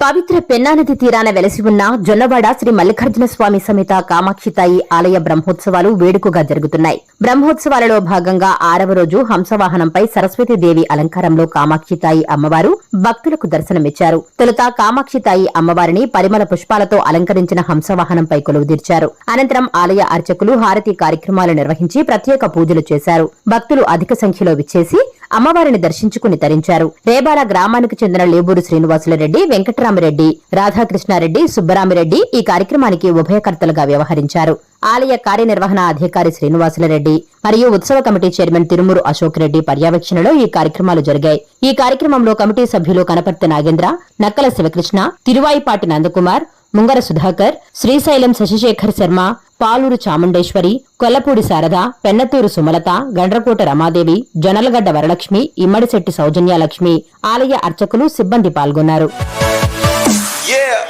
పవిత్ర పెన్నానది తీరాన వెలసి ఉన్న జొన్నవాడ శ్రీ మల్లికార్జున స్వామి సమేత కామాక్షితాయి ఆలయ బ్రహ్మోత్సవాలు వేడుకగా జరుగుతున్నాయి. బ్రహ్మోత్సవాలలో భాగంగా 6వ రోజు హంసవాహనంపై సరస్వతీదేవి అలంకారంలో కామాక్షితాయి అమ్మవారు భక్తులకు దర్శనమిచ్చారు. తొలుత కామాక్షితాయి అమ్మవారిని పరిమళ పుష్పాలతో అలంకరించిన హంసవాహనంపై కొలువుదీర్చారు. అనంతరం ఆలయ అర్చకులు హారతి కార్యక్రమాలు నిర్వహించి ప్రత్యేక పూజలు చేశారు. భక్తులు అధిక సంఖ్యలో విచ్చేసి అమ్మవారిని దర్శించుకుని తరించారు. రేబాల గ్రామానికి చెందిన లేబూరు శ్రీనివాసులరెడ్డి, వెంకటరామిరెడ్డి, రాధాకృష్ణారెడ్డి, సుబ్బరామిరెడ్డి ఈ కార్యక్రమానికి ఉభయకర్తలుగా వ్యవహరించారు. ఆలయ కార్యనిర్వహణ అధికారి శ్రీనివాసులరెడ్డి మరియు ఉత్సవ కమిటీ చైర్మన్ తిరుమూరు అశోక్ రెడ్డి పర్యవేక్షణలో ఈ కార్యక్రమాలు జరిగాయి. ఈ కార్యక్రమంలో కమిటీ సభ్యులు కనపర్తి నాగేంద్ర, నక్కల శివకృష్ణ, తిరువాయిపాటి నందకుమార్, ముంగర సుధాకర్, శ్రీశైలం శశిశేఖర్ శర్మ, పాలూరు చాముండేశ్వరి, కొల్లపూడి శారద, పెన్నతూరు సుమలత, గండ్రకోట రమాదేవి, జొన్నలగడ్డ వరలక్ష్మి, ఇమ్మడిశెట్టి సౌజన్యలక్ష్మి, ఆలయ అర్చకులు, సిబ్బంది పాల్గొన్నారు. Yeah.